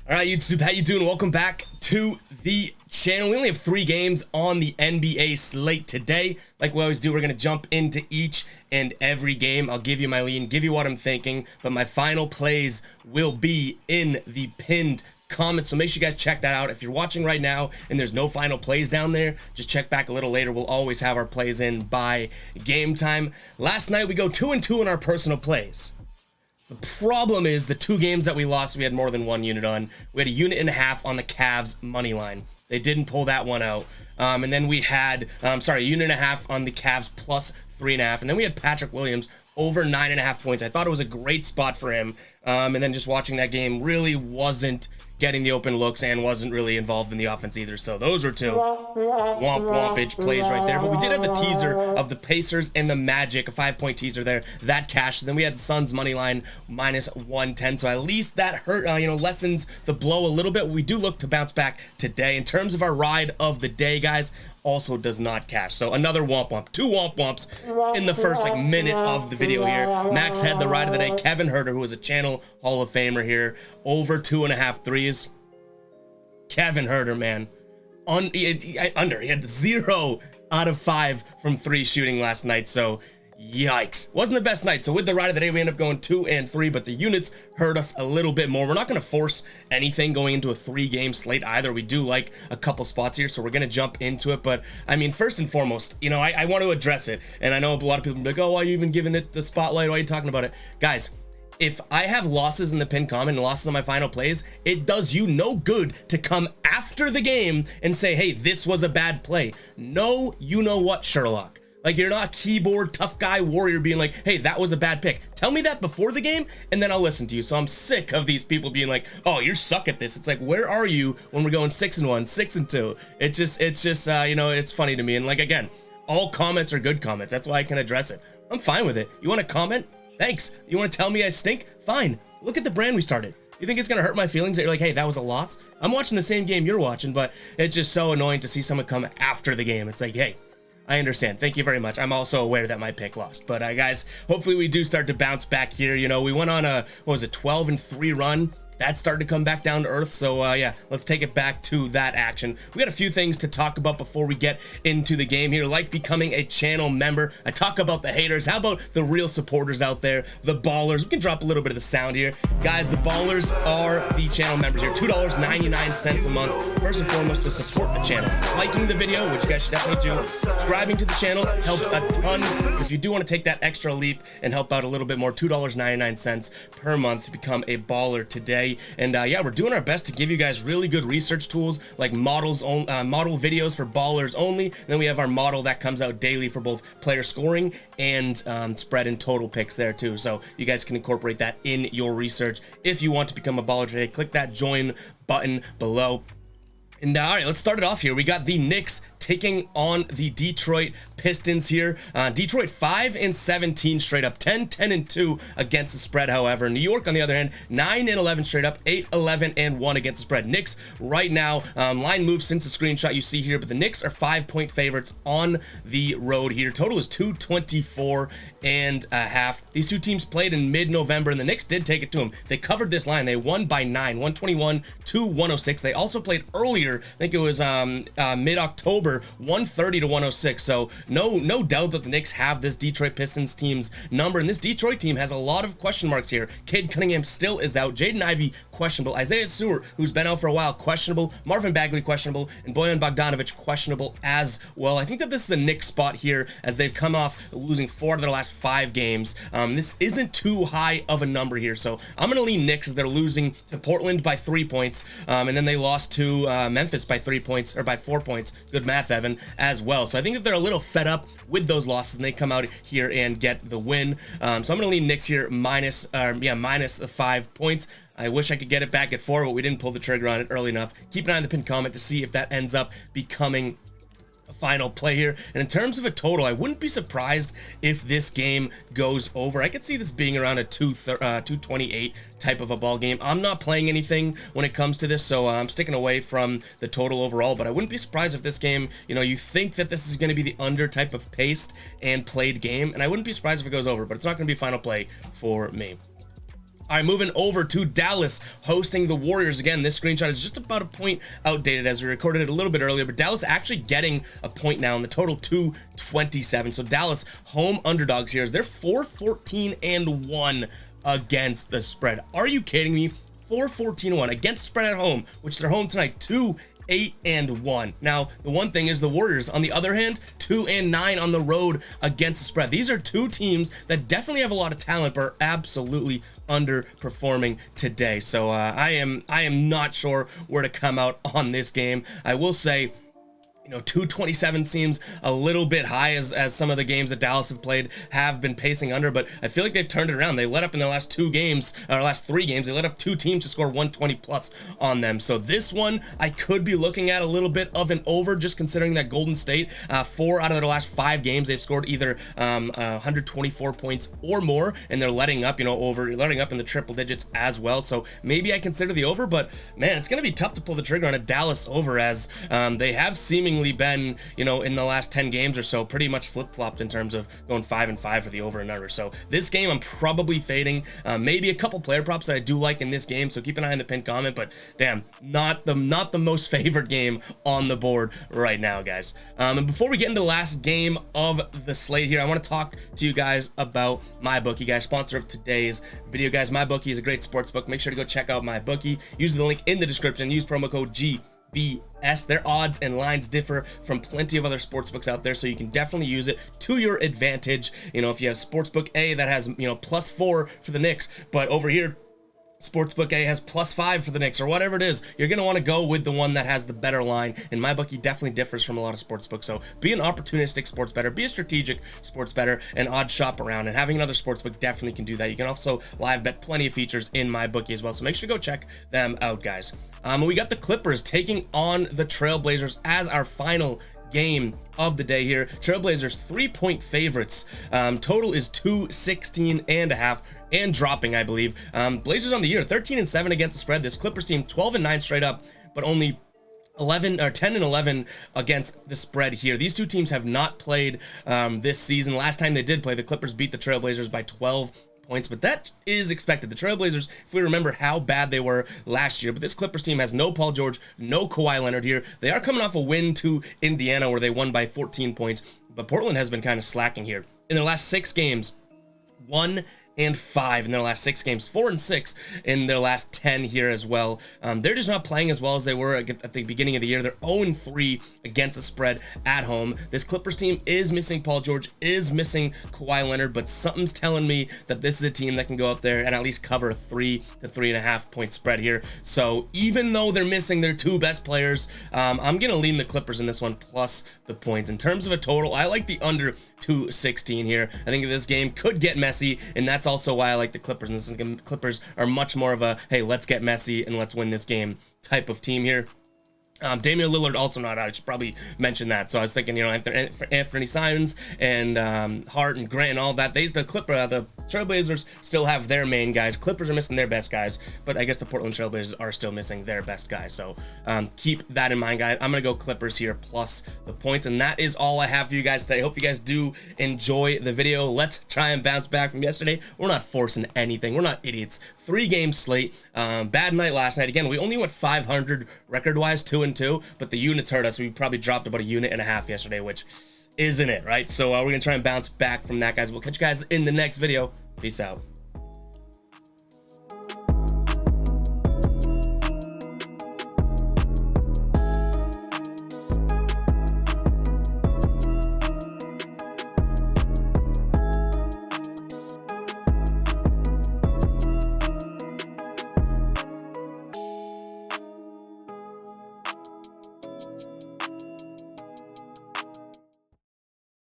All right, YouTube, how you doing? Welcome back to the channel. We only have 3 games on the NBA slate today. Like we always do, we're going to jump into each and every game. I'll give you my lean, give you what I'm thinking, but my final plays will be in the pinned comments, so make sure you guys check that out. If you're watching right now and there's no final plays down there, just check back a little later. We'll always have our plays in by game time. Last night, we go 2-2 in our personal plays. The problem is the 2 games that we lost, we had more than 1 unit on. We had a unit and a half on the Cavs money line. They didn't pull that one out. And then we had, a unit and a half on the Cavs plus 3.5. And then we had Patrick Williams over 9.5 points. I thought it was a great spot for him. And then just watching that game really wasn't getting the open looks and wasn't really involved in the offense either. So those were 2 wompage plays right there. But we did have the teaser of the Pacers and the Magic, a 5-point teaser there. That cashed. And then we had Suns money line minus 110. So at least that hurt, lessens the blow a little bit. We do look to bounce back today. In terms of our ride of the day, guys, also does not cash. So another womp. 2 womps in the first minute of the video here. Max had the ride of the day. Kevin Huerter, who is a channel Hall of Famer here, over 2.5 threes. Kevin Huerter, man, he had 0 out of 5 from 3 shooting last night. So yikes, wasn't the best night. So with the ride of the day, we end up going 2 and 3, but the units hurt us a little bit more. We're not going to force anything going into a 3-game slate either. We do like a couple spots here, so we're going to jump into it. But I mean, first and foremost, I want to address it, and I know a lot of people will be like, oh, why are you even giving it the spotlight? Why are you talking about it? Guys, if I have losses in the pinned comment and losses on my final plays, it does you no good to come after the game and say, hey, this was a bad play. No, you know what, Sherlock? Like, you're not a keyboard tough guy warrior being like, hey, that was a bad pick. Tell me that before the game, and then I'll listen to you. So I'm sick of these people being like, oh, you suck at this. It's like, where are you when we're going 6-1, 6-2? It's just, it's funny to me. And like, again, all comments are good comments. That's why I can address it. I'm fine with it. You want to comment? Thanks. You want to tell me I stink? Fine. Look at the brand we started. You think it's going to hurt my feelings that you're like, hey, that was a loss? I'm watching the same game you're watching, but it's just so annoying to see someone come after the game. It's like, hey, I understand. Thank you very much. I'm also aware that my pick lost. But guys, hopefully we do start to bounce back here. We went on a, 12-3 run. That started to come back down to earth. So yeah, let's take it back to that action. We got a few things to talk about before we get into the game here, like becoming a channel member. I talk about the haters. How about the real supporters out there, the ballers? We can drop a little bit of the sound here. Guys, the ballers are the channel members here. $2.99 a month. First and foremost, to support the channel. Liking the video, which you guys should definitely do. Subscribing to the channel helps a ton. If you do want to take that extra leap and help out a little bit more, $2.99 per month to become a baller today. And yeah, we're doing our best to give you guys really good research tools like model videos for ballers only. And then we have our model that comes out daily for both player scoring and spread and total picks there too. So you guys can incorporate that in your research. If you want to become a baller today, click that join button below. And all right, let's start it off here. We got the Knicks taking on the Detroit Pistons here. Detroit 5-17 straight up, 10-2 against the spread. However, New York on the other hand, 9-11 straight up, 8-11-1 against the spread. Knicks right now, line moves since the screenshot you see here, but the Knicks are 5-point favorites on the road here. Total is 224.5. These 2 teams played in mid-November, and the Knicks did take it to them. They covered this line. They won by 9, 121-106. They also played earlier. I think it was mid-October, 130-106. So no doubt that the Knicks have this Detroit Pistons team's number, and this Detroit team has a lot of question marks here. Cade Cunningham still is out. Jaden Ivey questionable. Isaiah Stewart, who's been out for a while, questionable. Marvin Bagley questionable, and Bojan Bogdanovic questionable as well. I think that this is a Knicks spot here as they've come off losing 4 of their last 5 games. This isn't too high of a number here, so I'm going to lean Knicks as they're losing to Portland by 3 points, and then they lost to Memphis by 3 points, or by 4 points. Good math, Evan, as well. So I think that they're a little fed up with those losses, and they come out here and get the win. So I'm going to lean Knicks here minus the 5 points. I wish I could get it back at 4, but we didn't pull the trigger on it early enough. Keep an eye on the pinned comment to see if that ends up becoming a final play here. And in terms of a total, I wouldn't be surprised if this game goes over. I could see this being around a 228 type of a ball game. I'm not playing anything when it comes to this, so I'm sticking away from the total overall, but I wouldn't be surprised if this game, you think that this is going to be the under type of paced and played game, and I wouldn't be surprised if it goes over, but it's not going to be final play for me. All right, moving over to Dallas hosting the Warriors. Again, this screenshot is just about a point outdated as we recorded it a little bit earlier, but Dallas actually getting a point now in the total 227. So Dallas home underdogs here as they're 4-14-1 against the spread. Are you kidding me? 4-14-1 against the spread at home, which they're home tonight, 2-8-1. Now, the one thing is the Warriors, on the other hand, 2-9 on the road against the spread. These are two teams that definitely have a lot of talent, but are absolutely underperforming today. So I am not sure where to come out on this game. I will say, you know, 227 seems a little bit high as some of the games that Dallas have played have been pacing under, but I feel like they've turned it around. They let up in their last two games, or last three games, they let up two teams to score 120 plus on them. So this one, I could be looking at a little bit of an over, just considering that Golden State, 4 out of their last 5 games, they've scored either 124 points or more, and they're letting up, you know, letting up in the triple digits as well. So maybe I consider the over, but man, it's going to be tough to pull the trigger on a Dallas over as they have seemingly been, you know, in the last 10 games or so, pretty much flip-flopped in terms of going 5-5 for the over and under. So this game I'm probably fading. Maybe a couple player props that I do like in this game, so keep an eye on the pinned comment, but damn, not the most favored game on the board right now, guys. And before we get into the last game of the slate here, I want to talk to you guys about MyBookie, guys, sponsor of today's video. Guys, MyBookie is a great sports book. Make sure to go check out MyBookie. Use the link in the description. Use promo code GBS. Their odds and lines differ from plenty of other sportsbooks out there, so you can definitely use it to your advantage. You know, if you have Sportsbook A that has, you know, +4 for the Knicks, but over here Sportsbook A has +5 for the Knicks, or whatever it is, you're going to want to go with the one that has the better line, and MyBookie definitely differs from a lot of sportsbooks. So be an opportunistic sports bettor, be a strategic sports bettor, and odd shop around, and having another sportsbook definitely can do that. You can also live bet plenty of features in MyBookie as well, so make sure to go check them out, guys. We got the Clippers taking on the Trailblazers as our final game of the day here. Trailblazers 3-point favorites. Total is 216.5 and dropping, I believe. Blazers on the year 13-7 against the spread. This Clippers team 12-9 straight up, but only 10-11 against the spread here. These two teams have not played this season. Last time they did play, the Clippers beat the Trailblazers by 12 points, but that is expected. The Trailblazers, if we remember how bad they were last year, but this Clippers team has no Paul George, no Kawhi Leonard here. They are coming off a win to Indiana where they won by 14 points, but Portland has been kind of slacking here. In their last 6 games, 1-5 in their last 6 games, 4-6 in their last 10 here as well. They're just not playing as well as they were at the beginning of the year. They're 0-3 against the spread at home. This Clippers team is missing Paul George, is missing Kawhi Leonard, but something's telling me that this is a team that can go out there and at least cover a 3 to 3.5 point spread here. So even though they're missing their 2 best players, I'm going to lean the Clippers in this one plus the points. In terms of a total, I like the under 216 here. I think this game could get messy, and that's also why I like the Clippers. And the Clippers are much more of a, hey, let's get messy and let's win this game type of team here. Damian Lillard also not out. I should probably mention that. So I was thinking, you know, Anthony Simons and Hart and Grant and all that. The Trailblazers still have their main guys. Clippers are missing their best guys, but I guess the Portland Trailblazers are still missing their best guys. So keep that in mind, guys. I'm gonna go Clippers here plus the points, and that is all I have for you guys today. Hope you guys do enjoy the video. Let's try and bounce back from yesterday. We're not forcing anything. We're not idiots. 3-game slate. Bad night last night. Again, we only went 500 record-wise, 2-2, but the units hurt us. We probably dropped about 1.5 units yesterday, which isn't it, right? So we're gonna try and bounce back from that, guys. We'll catch you guys in the next video. Peace out.